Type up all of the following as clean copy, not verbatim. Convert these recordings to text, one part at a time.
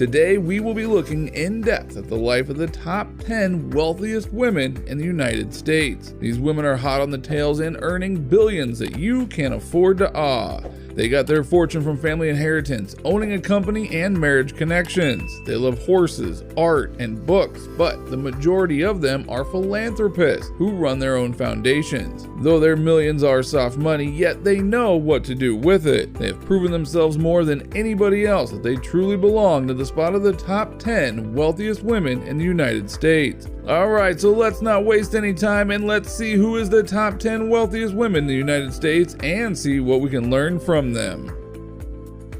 Today, we will be looking in depth at the life of the top 10 wealthiest women in the United States. These women are hot on the tails and earning billions that you can't afford to awe. They got their fortune from family inheritance, owning a company, and marriage connections. They love horses, art, and books, but the majority of them are philanthropists who run their own foundations. Though their millions are soft money, yet they know what to do with it. They have proven themselves more than anybody else that they truly belong to the spot of the top 10 wealthiest women in the United States. Alright, so let's not waste any time and let's see who is the top 10 wealthiest women in the United States and see what we can learn from them.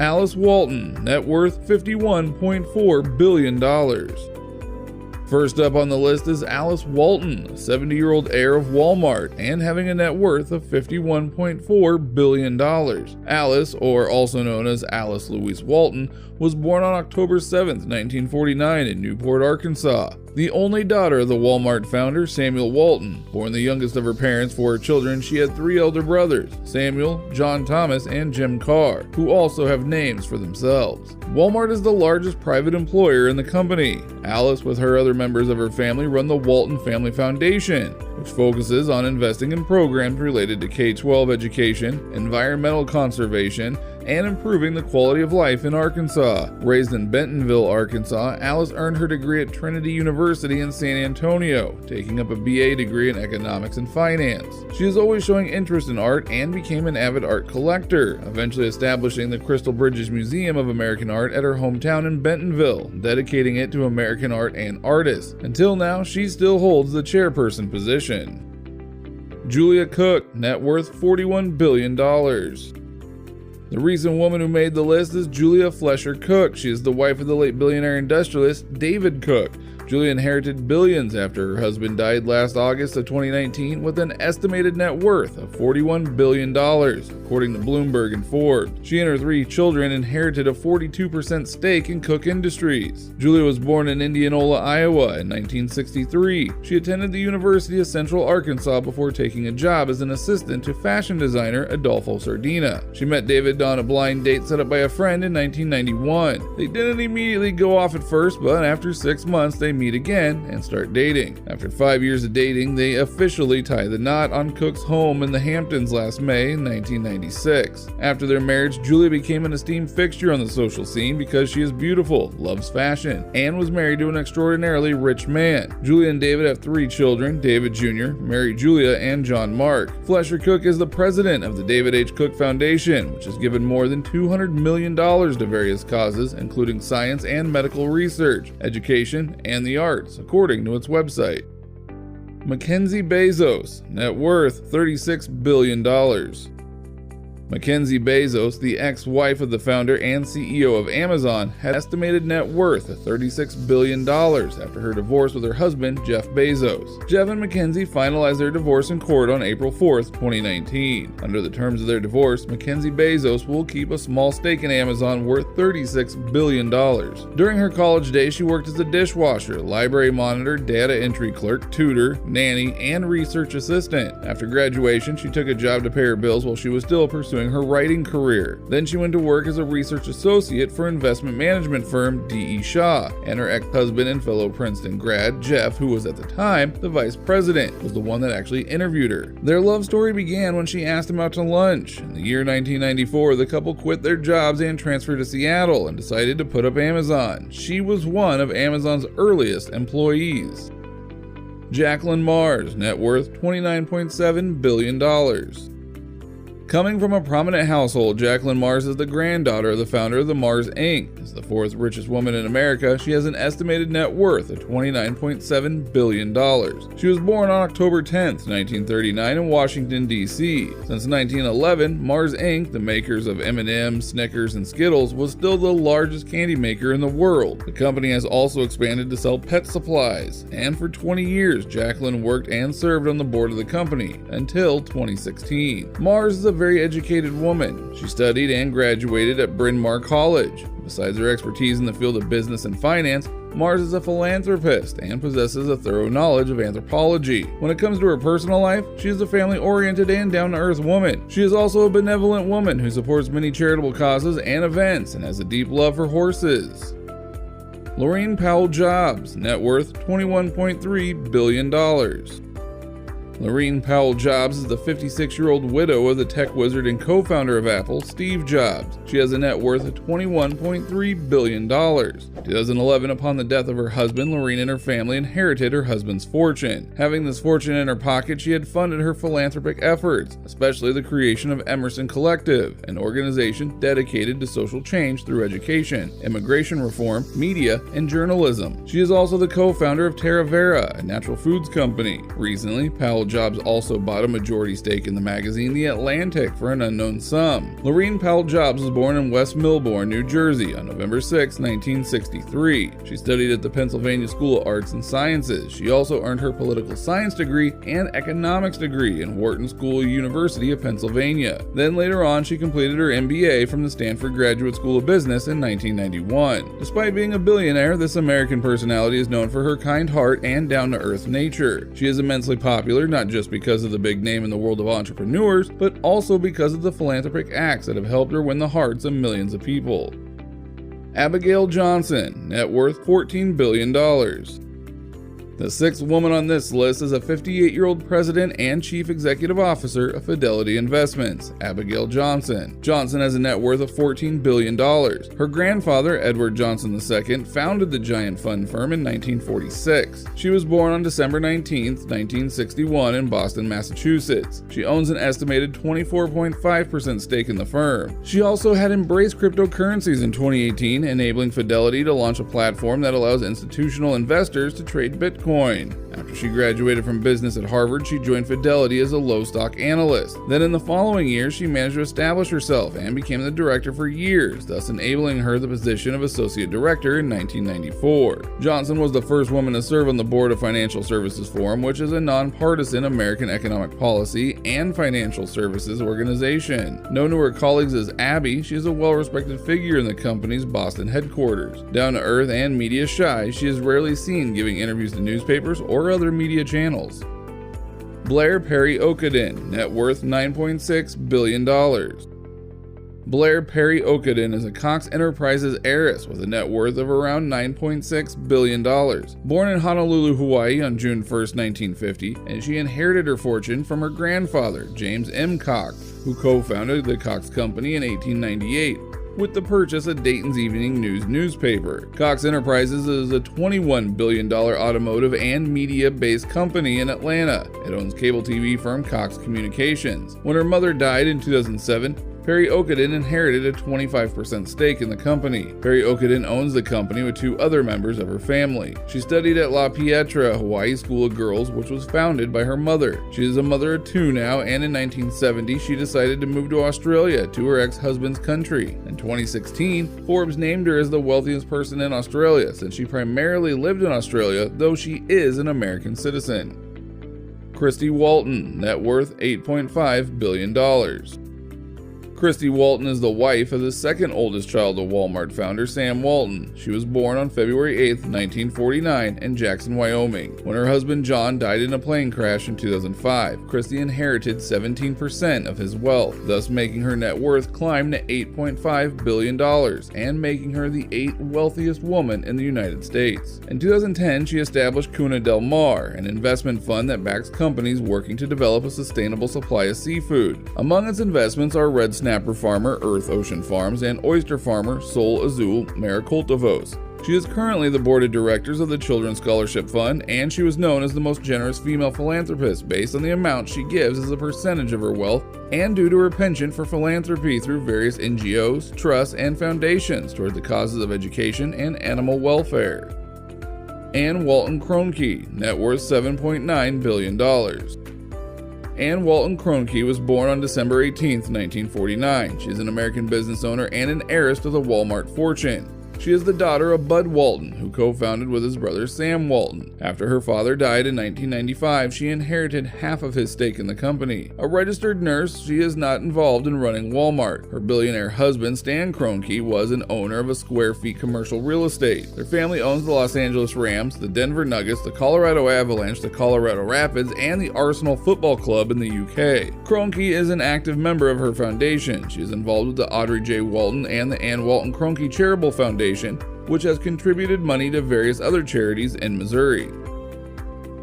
Alice Walton, net worth $51.4 billion. First up on the list is Alice Walton, a 70-year-old heir of Walmart and having a net worth of $51.4 billion. Alice, or also known as Alice Louise Walton, was born on October 7, 1949 in Newport, Arkansas. The only daughter of the Walmart founder, Samuel Walton. Born the youngest of her parents' 4 children, she had 3 elder brothers, Samuel, John Thomas, and Jim Carr, who also have names for themselves. Walmart is the largest private employer in the company. Alice, with her other members of her family, run the Walton Family Foundation, which focuses on investing in programs related to K-12 education, environmental conservation, and improving the quality of life in Arkansas. Raised in Bentonville, Arkansas, Alice earned her degree at Trinity University in San Antonio, taking up a BA degree in economics and finance. She is always showing interest in art and became an avid art collector, eventually establishing the CrystalBridge Museum of American Art at her hometown in Bentonville, dedicating it to American art and artists. Until now, she still holds the chairperson position. Julia Koch, net worth $41 billion. The recent woman who made the list is Julia Flesher Koch. She is the wife of the late billionaire industrialist David Koch. Julia inherited billions after her husband died last August of 2019 with an estimated net worth of $41 billion, according to Bloomberg and Forbes. She and her 3 children inherited a 42% stake in Koch Industries. Julia was born in Indionola, Iowa in 1963. She attended the University of Central Arkansas before taking a job as an assistant to fashion designer Adolfo Sardina. She met David on a blind date set up by a friend in 1991. They didn't immediately go off at first, but after 6 months they meet again and start dating. After 5 years of dating, they officially tie the knot on Koch's home in the Hamptons last May in 1996. After their marriage, Julia became an esteemed fixture on the social scene because she is beautiful, loves fashion, and was married to an extraordinarily rich man. Julia and David have 3 children, David Jr., Mary Julia, and John Mark. Flesher Koch is the president of the David H. Koch Foundation, which has given more than $200 million to various causes, including science and medical research, education, and the arts, according to its website. Mackenzie Bezos, net worth $36 billion. Mackenzie Bezos, the ex-wife of the founder and CEO of Amazon, had estimated net worth of $36 billion after her divorce with her husband, Jeff Bezos. Jeff and Mackenzie finalized their divorce in court on April 4, 2019. Under the terms of their divorce, Mackenzie Bezos will keep a small stake in Amazon worth $36 billion. During her college days, she worked as a dishwasher, library monitor, data entry clerk, tutor, nanny, and research assistant. After graduation, she took a job to pay her bills while she was still pursuing her writing career. Then she went to work as a research associate for investment management firm D.E. Shaw, and her ex-husband and fellow Princeton grad, Jeff, who was at the time the vice president, was the one that actually interviewed her. Their love story began when she asked him out to lunch. In the year 1994, the couple quit their jobs and transferred to Seattle and decided to put up Amazon. She was one of Amazon's earliest employees. Jacqueline Mars, net worth $29.7 billion. Coming from a prominent household, Jacqueline Mars is the granddaughter of the founder of the Mars Inc. As the 4th richest woman in America, she has an estimated net worth of $29.7 billion. She was born on October 10, 1939 in Washington, D.C. Since 1911, Mars Inc., the makers of M&M's, Snickers, and Skittles, was still the largest candy maker in the world. The company has also expanded to sell pet supplies, and for 20 years, Jacqueline worked and served on the board of the company until 2016. Mars is a very educated woman. She studied and graduated at Bryn Mawr College. Besides her expertise in the field of business and finance, Mars is a philanthropist and possesses a thorough knowledge of anthropology. When it comes to her personal life, she is a family-oriented and down-to-earth woman. She is also a benevolent woman who supports many charitable causes and events and has a deep love for horses. Laurene Powell Jobs, net worth $21.3 billion. Laurene Powell Jobs is the 56-year-old widow of the tech wizard and co-founder of Apple, Steve Jobs. She has a net worth of $21.3 billion. 2011, upon the death of her husband, Laurene and her family inherited her husband's fortune. Having this fortune in her pocket, she had funded her philanthropic efforts, especially the creation of Emerson Collective, an organization dedicated to social change through education, immigration reform, media, and journalism. She is also the co-founder of Terra Vera, a natural foods company. Recently, Powell Jobs also bought a majority stake in the magazine The Atlantic for an unknown sum. Laurene Powell Jobs was born in West Millburn, New Jersey on November 6, 1963. She studied at the Pennsylvania School of Arts and Sciences. She also earned her political science degree and economics degree in Wharton School University of Pennsylvania. Then later on, she completed her MBA from the Stanford Graduate School of Business in 1991. Despite being a billionaire, this American personality is known for her kind heart and down-to-earth nature. She is immensely popular, not just because of the big name in the world of entrepreneurs, but also because of the philanthropic acts that have helped her win the hearts of millions of people. Abigail Johnson, net worth $14 billion. The sixth woman on this list is a 58-year-old president and chief executive officer of Fidelity Investments, Abigail Johnson. Johnson has a net worth of $14 billion. Her grandfather, Edward Johnson II, founded the giant fund firm in 1946. She was born on December 19, 1961 in Boston, Massachusetts. She owns an estimated 24.5% stake in the firm. She also had embraced cryptocurrencies in 2018, enabling Fidelity to launch a platform that allows institutional investors to trade Bitcoin. After she graduated from business at Harvard, she joined Fidelity as a low-stock analyst. Then in the following year, she managed to establish herself and became the director for years, thus enabling her the position of associate director in 1994. Johnson was the first woman to serve on the board of Financial Services Forum, which is a nonpartisan American economic policy and financial services organization. Known to her colleagues as Abby, she is a well-respected figure in the company's Boston headquarters. Down-to-earth and media shy, she is rarely seen giving interviews to newspapers or other media channels. Blair Perry Oakenden, net worth $9.6 billion. Blair Perry Oakenden is a Koch Enterprises heiress with a net worth of around $9.6 billion. Born in Honolulu, Hawaii on June 1, 1950, and she inherited her fortune from her grandfather, James M. Koch, who co-founded the Koch Company in 1898. With the purchase of Dayton's Evening News newspaper. Koch Enterprises is a $21 billion automotive and media-based company in Atlanta. It owns cable TV firm Cox Communications. When her mother died in 2007, Perry Oakenden inherited a 25% stake in the company. Perry Oakenden owns the company with two other members of her family. She studied at La Pietra, Hawaii School of Girls, which was founded by her mother. She is a mother of two now, and in 1970, she decided to move to Australia, to her ex-husband's country. In 2016, Forbes named her as the wealthiest person in Australia, since she primarily lived in Australia, though she is an American citizen. Christy Walton, net worth $8.5 billion. Christy Walton is the wife of the second oldest child of Walmart founder Sam Walton. She was born on February 8, 1949 in Jackson, Wyoming. When her husband John died in a plane crash in 2005, Christy inherited 17% of his wealth, thus making her net worth climb to $8.5 billion and making her the 8th wealthiest woman in the United States. In 2010, she established Cuna Del Mar, an investment fund that backs companies working to develop a sustainable supply of seafood. Among its investments are red snapper farmer Earth Ocean Farms and oyster farmer Sol Azul Maricultivos. She is currently the board of directors of the Children's Scholarship Fund, and she was known as the most generous female philanthropist based on the amount she gives as a percentage of her wealth and due to her penchant for philanthropy through various NGOs, trusts, and foundations toward the causes of education and animal welfare. Anne Walton Kroenke, net worth $7.9 billion. Anne Walton Kroenke was born on December 18, 1949. She is an American business owner and an heiress to the Walmart fortune. She is the daughter of Bud Walton, who co-founded with his brother Sam Walton. After her father died in 1995, she inherited half of his stake in the company. A registered nurse, she is not involved in running Walmart. Her billionaire husband, Stan Kroenke, was an owner of a square feet commercial real estate. Their family owns the Los Angeles Rams, the Denver Nuggets, the Colorado Avalanche, the Colorado Rapids, and the Arsenal Football Club in the UK. Kroenke is an active member of her foundation. She is involved with the Audrey J. Walton and the Anne Walton Kroenke Charitable Foundation, which has contributed money to various other charities in Missouri.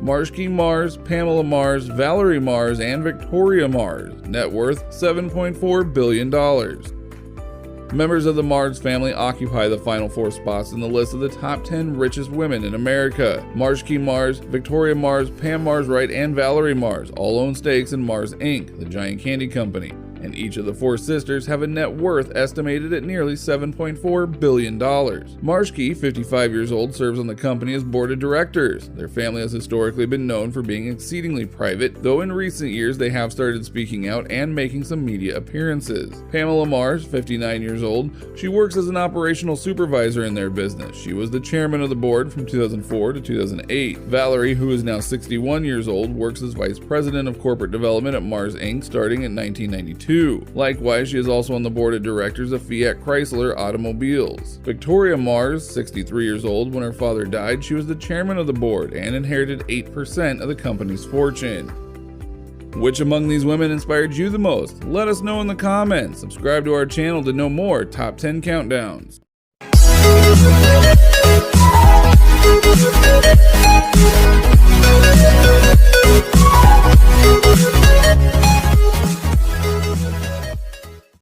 Marshke Mars, Pamela Mars, Valerie Mars, and Victoria Mars, net worth $7.4 billion. Members of the Mars family occupy the final 4 spots in the list of the top 10 richest women in America. Marshke Mars, Victoria Mars, Pam Mars Wright, and Valerie Mars all own stakes in Mars Inc., the giant candy company, and each of the 4 sisters have a net worth estimated at nearly $7.4 billion. Marshke, 55 years old, serves on the company as board of directors. Their family has historically been known for being exceedingly private, though in recent years they have started speaking out and making some media appearances. Pamela Mars, 59 years old, she works as an operational supervisor in their business. She was the chairman of the board from 2004 to 2008. Valerie, who is now 61 years old, works as vice president of corporate development at Mars Inc. starting in 1992. Likewise, she is also on the board of directors of Fiat Chrysler Automobiles. Victoria Mars, 63 years old, when her father died, she was the chairman of the board and inherited 8% of the company's fortune. Which among these women inspired you the most? Let us know in the comments. Subscribe to our channel to know more Top 10 Countdowns.